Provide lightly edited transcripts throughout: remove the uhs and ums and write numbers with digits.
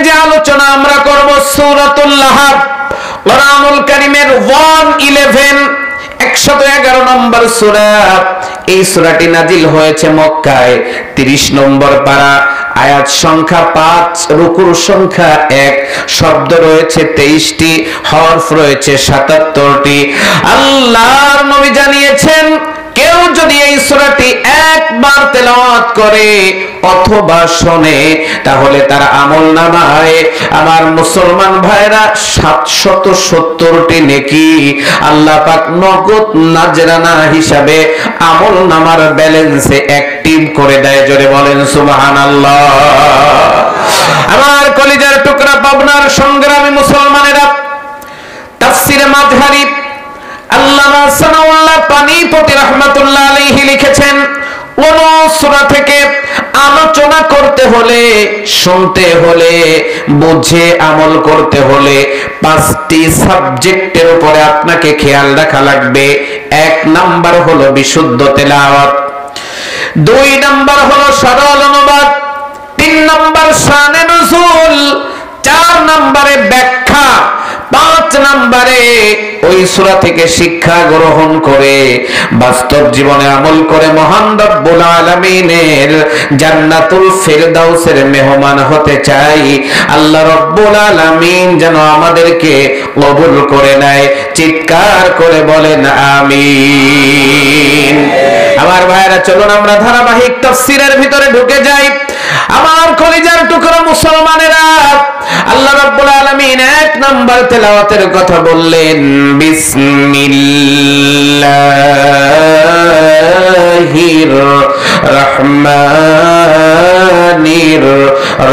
যে আলোচনা আমরা করব সূরাতুল লাহাব, কোরআনুল কারীমের 111 নম্বর সূরা। এই সূরাটি নাজিল হয়েছে মক্কায়, 30 নম্বর পারা, আয়াত সংখ্যা 5, রুকুর সংখ্যা 1, শব্দ রয়েছে 23টি, হরফ রয়েছে 77টি। আল্লাহর নবী জানিয়েছেন, কেউ যদি এই সূরাটি একবার তেলাওয়াত করে অথবা শোনে, তাহলে তার আমলনামায়, আমার মুসলমান ভাইরা, 770টি নেকি আল্লাহ পাক নগদ নাজরানা হিসাবে আমলনামার ব্যালেন্সে অ্যাক্টিভ করে দেয়। জোরে বলেন সুবহানাল্লাহ। আমার কলিজার টুকরা পাবনার সংগ্রামী মুসলমানেরা, তাফসীরে মাজহারি আল্লামা সানাউল্লাহ পানিপতি রাহমাতুল্লাহ আলাইহি লিখেছেন, কোন সূরা থেকে আলোচনা করতে হলে, শুনতে হলে, বুঝে আমল করতে হলে 5টি সাবজেক্টের উপরে আপনাকে খেয়াল রাখা লাগবে। 1 নাম্বার হলো বিশুদ্ধ তেলাওয়াত, 2 নাম্বার হলো সরল অনুবাদ, 3 নাম্বার শানে নুজুল, 4 নাম্বারে ব্যাখ্যা, 5 নাম্বারে ওই সূরা থেকে শিক্ষা গ্রহণ করে বাস্তব জীবনে আমল করে মহান রব্বুল আলামিনের জান্নাতুল ফিরদাউসের মেহমান হতে চাই। আল্লাহ রব্বুল আলামিন যেন আমাদেরকে কবুল করে নেয়। চিৎকার করে বলেন আমিন। আমার ভাইরা, চলুন আমরা ধারাবাহিক তাফসীরের ভিতরে ঢুকে যাই। আমার কলিজার টুকরা মুসলমানেরা, আল্লাহ রাব্বুল আলামিন 1 নাম্বার তেলাওয়াতের কথা বললেন, বিসমিল্লাহির রহমানির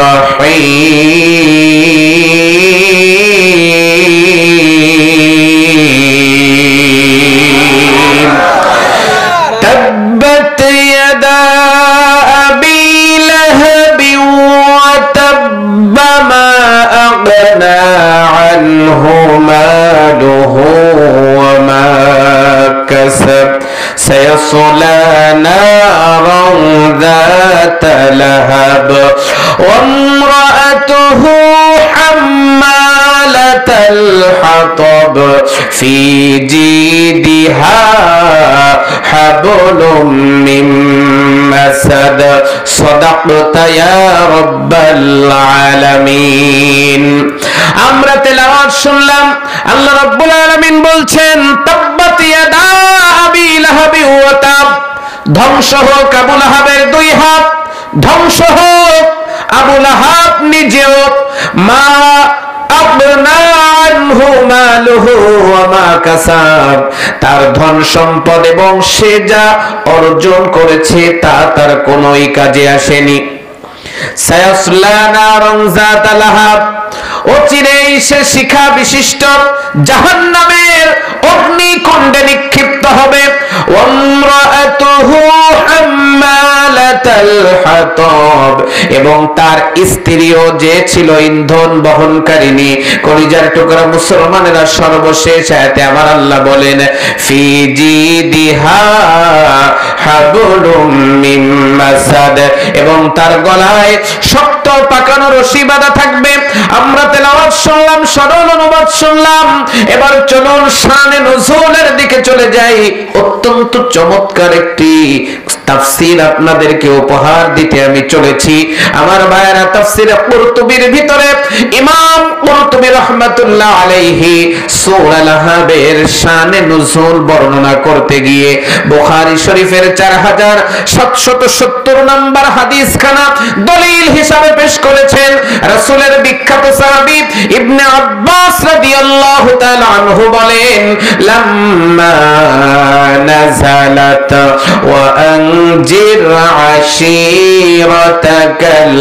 রহিম। তাব্বাত ইয়াদা আবি লাহাবি ওয়া তাব্বা মা আগনা আনহু মালুহু ওয়া মা কাসাব সায়াসলা নারান যাতা লাহাব ওয়া ইমরাআতুহু হাম্মালাতাল হাতাব ফি জিদিহা হাবলুম মিন মাসাদ। সাদাকতা ইয়া রাব্বাল আলামিন। আমরা তেলাওয়াত শুনলাম, আল্লাহ রাব্বুল আলামিন বলছেন, তাব্বাত ইয়াদা আবি লাহাবি ওয়া তাব, ধ্বংস হোক আবু লাহাবের 2 হাত, ধ্বংস হোক আবু লাহাব নিজেও। মা আগনা আনহু মালুহু ওয়া মা কাসাব, তার ধন সম্পদ এবং সে যা অর্জন করেছে তা তার কোনোই কাজে আসেনি। সায়াসলা নারান যাতা লাহাব, অচিরেই সে শিখা বিশিষ্ট জাহান্নামের অগ্নিকুণ্ডে নিক্ষিপ্ত হবে। ওয়া ইমরাআতুহু হাম্মালাতাল হাতাব, এবং তার স্ত্রীও যে ছিল ইন্ধন বহনকারিণী। কলিজার টুকরা মুসলমানেরা, সর্বশেষ আয়াতে আমার আল্লাহ বলেন, ফি জিদিহা হাবলুম মিন মাসাদ, এবং তার গলায় শক্ত পাকানো রশি বাঁধা থাকবে। আমরা তেলাওয়াত শুনলাম, সরল অনুবাদ শুনলাম, এবার চলুন শানে নুজুলের দিকে চলে যাই। অত্যন্ত চমৎকার একটি তাফসীর আপনাদেরকে উপহার দিতে আমি চলেছি। আমার ভাইয়েরা, তাফসীরে কুরতুবীর ভিতরে ইমাম কুরতুবী রাহমাতুল্লাহ আলাইহি সূরা লাহাবের শানে নুজুল বর্ণনা করতে গিয়ে বুখারী শরীফের 4770 নম্বর হাদিস খানা দলিল হিসাবে পেশ করেছেন। রাসূলের বিখ্যাত সাহাবী ইবনে আব্বাস রাদিয়াল্লাহু তাআলা আনহু বলেন, লাম্মা নাযালাত ওয়া আনজির আশীরাতাকাল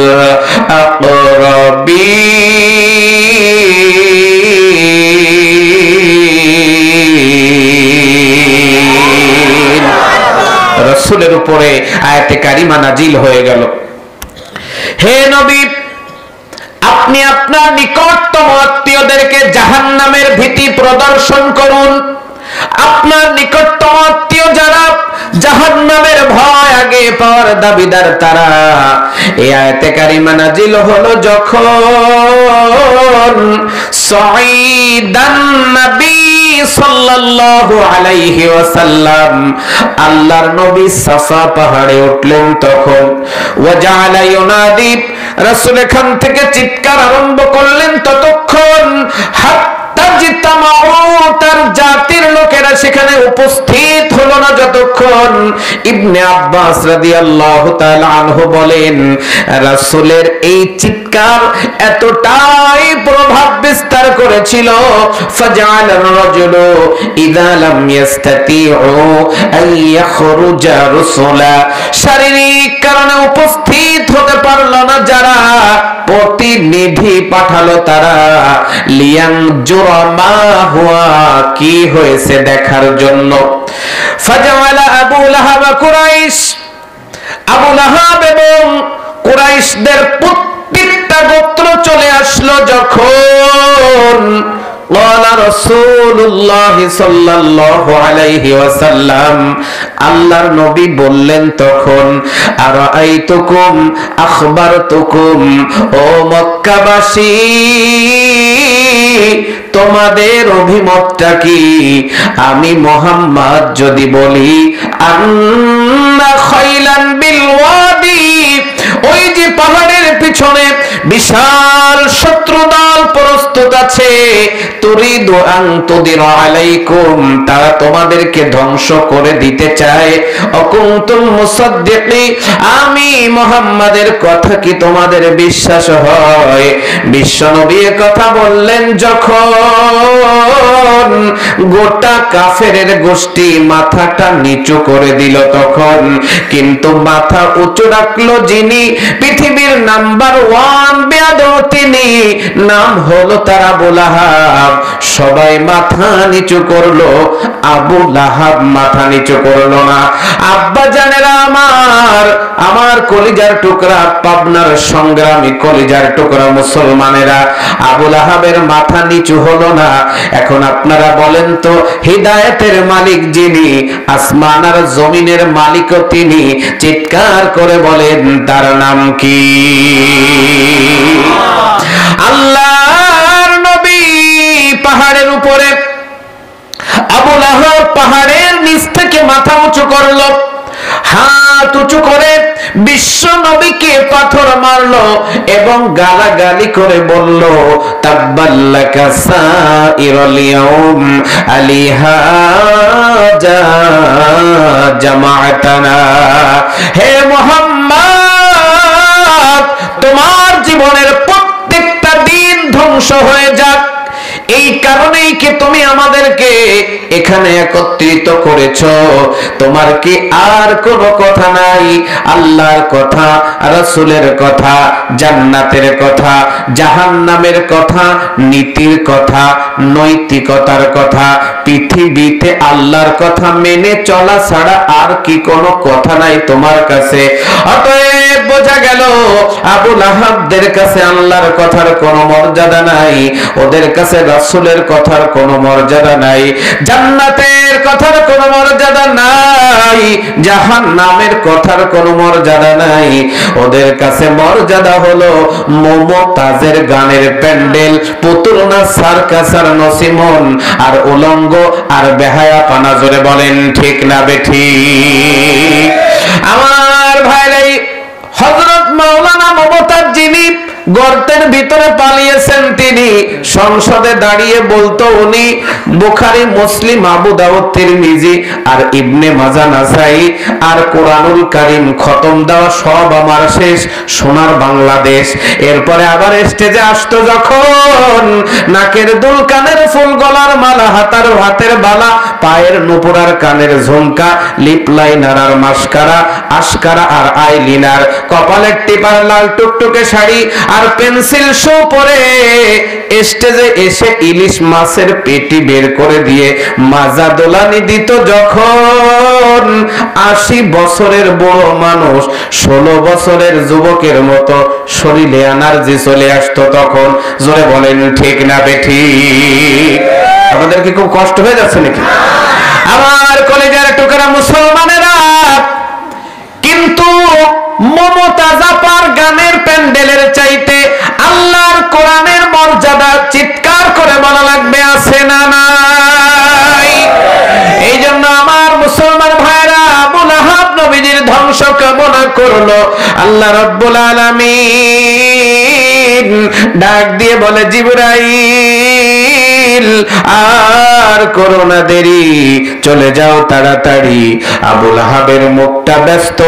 আকরাবিন, রাসূলের উপরে আয়াতে কারিমা নাজিল হয়ে গেল। হে নবী, আপনি আপনার নিকটতম আত্মীয়দেরকে জাহান্নামের ভীতি প্রদর্শন করুন। আপনার নিকটতম আত্মীয় যারা জাহান্নামের ভয় আগে পাওয়ার দাবিদার তারা। এই আয়াতে কারিমা নাজিল হলো যখন সাইদান নবী সাল্লাল্লাহু আলাইহি ওয়াসাল্লাম আল্লাহর নবী সাফা পাহাড়ে উঠলেন তখন ওয়াজালা ইউনাদি রাসূল এখান থেকে চিৎকার আরম্ভ করলেন ততক্ষণ তার জাতির লোকেরা সেখানে উপস্থিত হলো না যতক্ষণ। ইবনে আব্বাস রাদিয়াল্লাহু তাআলা আনহু বলেন রাসূলের এই চিৎকার এতটাই প্রভাব বিস্তার করেছিল ফাজাল আর-রাজুলু ইযা লাম ইস্তাতিউ আন ইয়াখরুজা রাসূলা, শারীরিক কারণে উপস্থিত হতে পারল না যারা, প্রতিনিধি পাঠালো তারা লিয়াং জুরমা হুয়া কি হয়েছে দেখার জন্য। ফাজাওয়ালা আবু লাহাব কুরাইশ, আবু লাহাব এবং কুরাইশদের প্রত্যেকটা গোত্র চলে আসলো যখন ওয়ালা রাসূলুল্লাহ সাল্লাল্লাহু আলাইহি ওয়াসাল্লাম আল্লাহর নবী বললেন তখন আরাআইতুকুম আখবারতুকুম, ও মক্কাবাসী তোমাদের অভিমতটা কি? আমি মুহাম্মদ যদি বলি আন্না খাইলান বিল ওয়াদি, ওই যে পাহাড়ের পিছনে বিশাল শত্রুদল প্রস্তুত আছে, তুরিদু আন তুদিরা আলাইকুম, তারা তোমাদেরকে ধ্বংস করে দিতে চায়। অকুনতুম মুসাদ্দিকি, আমি মুহাম্মাদের কথা কি তোমাদের বিশ্বাস হয়? বিশ্বনবী কথা বললেন যখন গোটা কাফেরের গোষ্ঠী মাথাটা নিচু করে দিল তখন, কিন্তু মাথা উঁচু রাখলো যিনি পৃথিবীর নাম্বার 1 বেয়াদব, তিনি নাম হলো তার আবু লাহাব। সবাই মাথা নিচু করলো, আবু লাহাব মাথা নিচু করলো না। আব্বা জানেরা আমার কলিজার টুকরা, পাবনার সংগ্রামী কলিজার টুকরা মুসলমানেরা, আবু লাহাবের মাথা নিচু হলো না। এখন আপনারা বলেন তো, হিদায়াতের মালিক যিনি, আসমান আর জমিনের মালিকও তিনি, চিৎকার করে বলেন তার নাম কি? আল্লাহর নবী পাহাড়ের উপরে, আবু লাহাব পাহাড়ের নিচ থেকে মাথা উঁচু করলো, হাত উঁচু করে বিশ্ব নবীকে পাথর মারলো এবং গালাগালি করে বলল তাব্বাল্লাকা সাইরাল ইয়াউম আলিহাজা জামাআতানা, হে মুহাম্মদ তোমার জীবনের প্রত্যেকটা দিন ধ্বংস হয়ে যাক, এই কারণেই কি তুমি আমাদেরকে এখানে একত্রিত করেছো? তোমার কি আর কোনো কথা নাই? আল্লাহর কথা, রাসূলের কথা, জান্নাতের কথা, জাহান্নামের কথা, নীতির কথা, নৈতিকতার কথা, পৃথিবীতে আল্লাহর কথা মেনে চলা ছাড়া আর কি কোনো কথা নাই তোমার কাছে? অতএব বোঝা গেল আবু লাহাবদের কাছে আল্লাহর কথার কোনো মর্যাদা নাই, ওদের কাছে রাসূলের কথার কোনো মর্যাদা নাই, জান্নাতের কথার কোনো মর্যাদা নাই, জাহান্নামের কথার কোনো মর্যাদা নাই। ওদের কাছে মর্যাদা হলো মমতাজের গানের প্যান্ডেল, পুতুল না সার্কাস আর নসিমন আর উলঙ্গ আর বেহায়াপনা। জোরে বলেন ঠিক না বেঠিক? আমার ভাইরাই, হযরত মাওলানা মমতাজ যিনি গর্তের ভিতরে পালিয়েছেন, তিনি সংসদে দাঁড়িয়ে বলতো, উনি বুখারী, মুসলিম, আবু দাউদ, তিরমিজি আর ইবনে মাজাহ, নাসাই আর কোরআনুল কারীম খতম দেওয়া সব আমার শেষ, সোনার বাংলাদেশ। এরপরে আবার স্টেজে আসতো যখন, নাকের দুল, কানের ফুল, গলার মালা, হাতার হাতের বালা, পায়ের নুপুর আর কানের ঝুমকা, লিপ লাইনার আর মাস্কারা, আশকারা আর আইলিনার, কপালের টিপার লাল টুকটুকে শাড়ি আর পেন্সিল শো পরে স্টেজে এসে ইলিশ মাছের পেটি বের করে দিয়ে মাজা দোলানি দিত যখন। 80 বছরের বড় মানুষ 16 বছরের যুবকের মতো শরীরে এনার্জি চলে আসতো তখন। জোরে বলেন ঠিক না বেঠিক? আপনাদের কি খুব কষ্ট হয়ে যাচ্ছে নাকি? আমার কলেজের টুকরা মুসলমানেরা, কিন্তু মমতাজ আপার গানের প্যান্ডেলের চাইতে আল্লাহর কোরআনের মর্যাদা চিৎকার করে বলা লাগবে আছে না নাই? এই জন্য আমার মুসলমান ভাইরা আবু লাহাব নবীজির ধ্বংস কামনা করলো। আল্লাহ রাব্বুল আলামিন ডাক দিয়ে বলে, জিবরাইল আর করো না দেরি, চলে যাও তাড়াতাড়ি। আবু লাহাবের মুখটা ব্যস্ত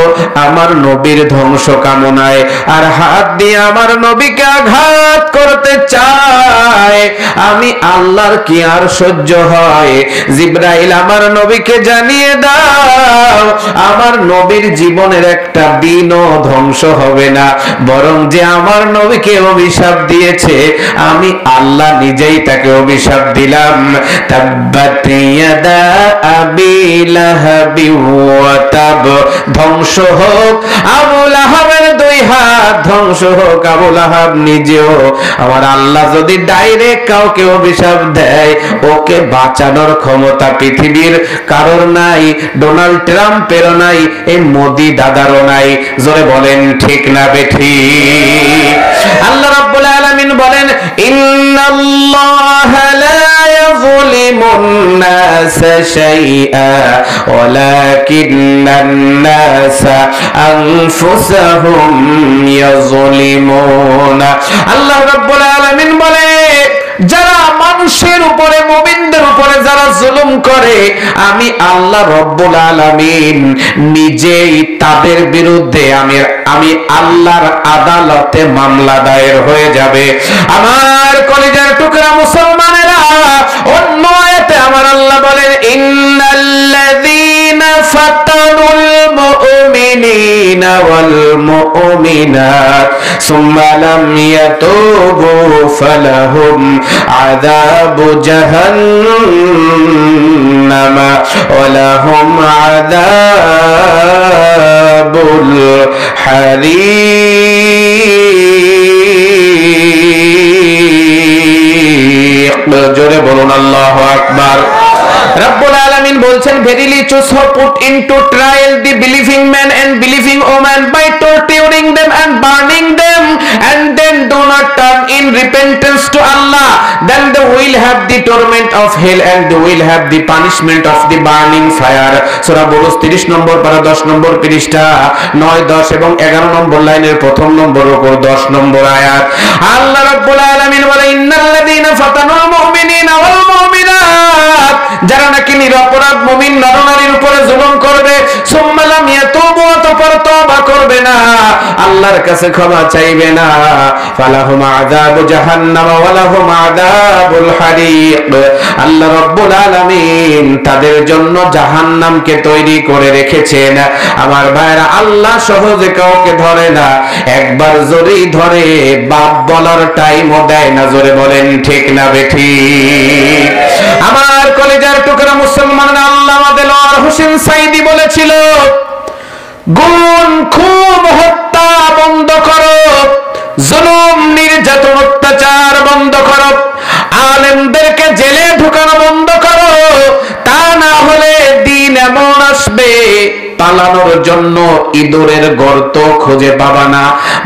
আমার নবীর ধ্বংস কামনায়, আর হাত দিয়ে আমার নবীকে আঘাত করতে চায়। আমি আল্লাহর কি আর সহ্য হয়? জিবরাইল আমার নবীকে জানিয়ে দাও আমার নবীর জীবনের একটা দিনও ধ্বংস হবে না, বরং যে আমার নবীকে অভিশাপ দিয়েছে আমি আল্লাহ নিজেই তাকে অভিশাপ দিলাম। তাব্বাত ইয়াদা আবি লাহাবি ওয়া তাব, ধ্বংস হোক আবু লাহাবের দুই হাত, ধ্বংস হোক আবু লাহাব নিজেও। আমার আল্লাহ যদি ডাইরেক্ট কাউকে অভিশাপ দেয়, ওকে বাঁচানোর ক্ষমতা পৃথিবীর কারোর নাই, ডোনাল্ড ট্রাম্পেরও নাই, এই মোদি দাদারও নাই। জোরে বলেন ঠিক না বেঠিক? আল্লাহ রাব্বুল আলামিন বলেন, ইন্নাল্লাহা লা ইয়াযলিমুন নাসা শাইআ ওয়ালাকিন্নান নাসা আনফুসাহুম ইয়াযলিমুন। আল্লাহ রাব্বুল আলামিন বলে, যারা মানুষের উপরে, মুমিনদের উপরে যারা জুলুম করে, আমি আল্লাহ রব্বুল আলামিন নিজেই তাদের বিরুদ্ধে আমি আল্লাহর আদালতে মামলা দায়ের হয়ে যাবে। আমার কলিজার টুকরা মুসলমানেরা, অন্য আয়াতে আমার আল্লাহ বলেন, ইন্নাল্লাযীনা ফাতানুল মুমিনিনা ওয়াল মুমিনাত সুম্মা লাম ইয়াতুবু ফালাহুম আযাবু জাহান্নাম ওয়া লাহুম আযাবুল হারিক। জোরে বলুন আল্লাহু আকবার। রাব্বুল আলামিন বলছেন, verily choose who put into trial the believing man and believing woman by torturing them and burning them, and then do not turn in repentance to Allah, then they will have the torment of hell and they will have the punishment of the burning fire। সূরা বুরুজ 30 নম্বর পারা 10 নম্বর পৃষ্ঠা 9, 10 এবং 11 নম্বর লাইনের প্রথম নম্বর উপর 10 নম্বর আয়াত। আল্লাহ রাব্বুল আলামিন বলে, ইন্নাল্লাযীনা ফাতানুল মুমিনিনা ওয়াল মুমিনাত, যারা নাকি নিরপরাধ মুমিন নরনারীর উপরে জুলুম করবে, সুম্মা লাম ইয়াতুবু, অতঃপর তওবা করবে না, আল্লাহর কাছে ক্ষমা চাইবে না, ফালাহুম আযাবু জাহান্নাম ওয়া লাহুম আযাবুল হারিক। আল্লাহ রাব্বুল আলামিন তাদের জন্য জাহান্নামকে তৈরি করে রেখেছেন। আমার ভাইরা, আল্লাহ সহজে কাউকে ধরে না, একবার জোরেই ধরে, বাপ বলার টাইমও দেয় না। জোরে বলেন ঠিক না বেঠিক? আমার কলিজার টুকরা মুসলমানরা, আল্লামা দেলোয়ার হোসেন সাইদি বলেছিল, গুণ খুন হত্যা বন্ধ করো, জুলুম নির্যাতন অত্যাচার বন্ধ করো, আলেমদেরকে জেলে ঢুকানো বন্ধ করো, তা না হলে দিন এমন আসবে পালানোর জন্য ইঁদুরের গর্ত খুঁজে পাবা না।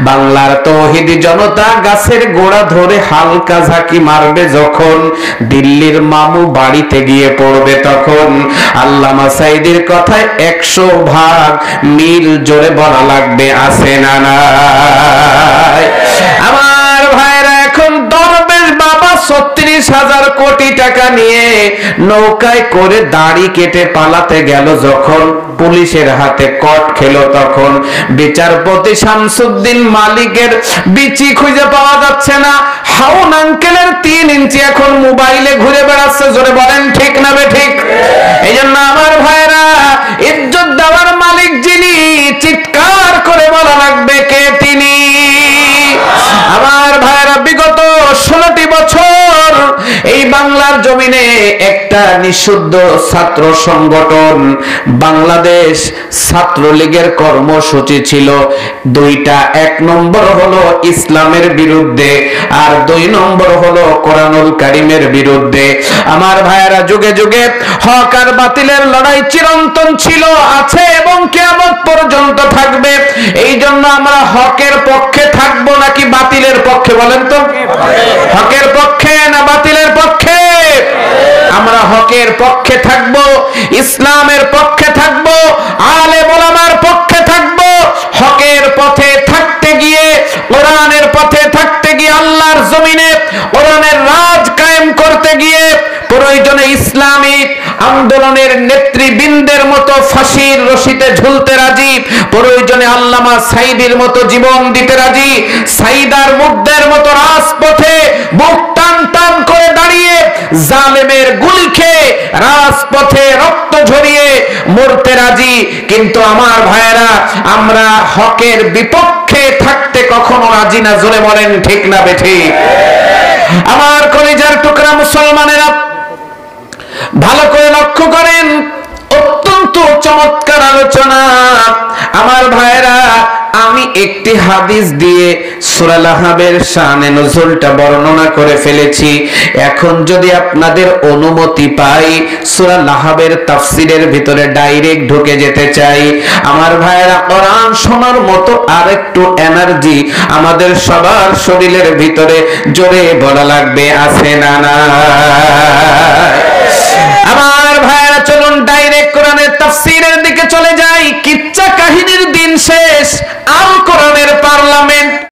বাংলার তৌহিদি জনতা গাছের গোড়া ধরে হালকা ঝাঁকি মারবে যখন, দিল্লির মামু বাড়িতে গিয়ে পড়বে তখন। আল্লামা সাইদির কথায় 100 মিল জোরে বলা লাগবে, আছে না নাই? আমার ভাইরা, এখন দরবেশ বাবা 36,000 কোটি টাকা নিয়ে নৌকায় করে দাড়ি কেটে পালাতে গেল যখন, পুলিশের হাতে কট খেলো তখন, বিচারপতি শামসুদ্দিন মালিকের বিচি খুঁজে পাওয়া যাচ্ছে না, হাউন আঙ্কেলের 3 ইঞ্চি এখন মোবাইলে ঘুরে বেড়াচ্ছে। জোরে বলেন ঠিক না বেঠিক? এই জন্য আমার ভাইরা, ইজ্জত দেওয়ার মালিক যিনি, চিৎকার করে বলা লাগবে কে তিনি। আমার ভাইরা, বিগত 16টি বছর এই বাংলার জমিনে একটা একটা নিষিদ্ধ ছাত্র সংগঠন বাংলাদেশ ছাত্রলীগের কর্মসূচি ছিল দুইটা। এক নম্বর হলো ইসলামের বিরুদ্ধে, আর দুই নম্বর হলো কোরআনুল কারীমের বিরুদ্ধে। আমার ভাইয়েরা, যুগে যুগে হক আর বাতিলের লড়াই চিরন্তন ছিল, আছে এবং কিয়ামত পর্যন্ত থাকবে। এই জন্য আমরা হকের পক্ষে থাকবো নাকি বাতিলের পক্ষে, বলেন তো? হকের পক্ষে না বাতিলের পক্ষে? আমরা হকের পক্ষে থাকবো, ইসলামের পক্ষে থাকবো, আলেম ওলামার পক্ষে থাকবো। হকের পথে থাকতে গিয়ে, কোরআনের পথে থাকতে গিয়ে, আল্লাহর জমিনে কোরআনের রাজ কায়েম করতে গিয়ে প্রয়োজনে ইসলামিক আন্দোলনের নেতৃবৃন্দের মতো ফাঁসির রশিতে ঝুলতে রাজি, প্রয়োজনে আল্লামা সাঈদীর মতো জীবন দিতে রাজি, সাঈদার মুগ্ধের মতো রাজপথে বুক টান টান করে দাঁড়িয়ে জালেমের গুলি খেয়ে রাজপথে রক্ত ঝরিয়ে মরতে রাজি। কিন্তু আমার ভাইয়েরা, আমরা হকের বিপক্ষে থাকতে কখনো রাজি না। জোরে বলেন ঠিক না বেঠিক? আমার কলিজার টুকরা মুসলমানেরা, ভালো করে লক্ষ্য করেন, অত্যন্ত চমৎকার আলোচনা। আমার ভাইয়েরা, আমি একটি হাদিস দিয়ে সূরা লাহাবের শানে নুজুলটা বর্ণনা করে ফেলেছি। এখন যদি আপনাদের অনুমতি পাই, সূরা লাহাবের তাফসীরের ভিতরে ডাইরেক্ট ঢুকে যেতে চাই। আমার ভাইয়েরা, কোরআন শোনার মতো আরেকটু এনার্জি আমাদের সবার শরীরের ভিতরে জোরে বলা লাগবে, আছে না? না?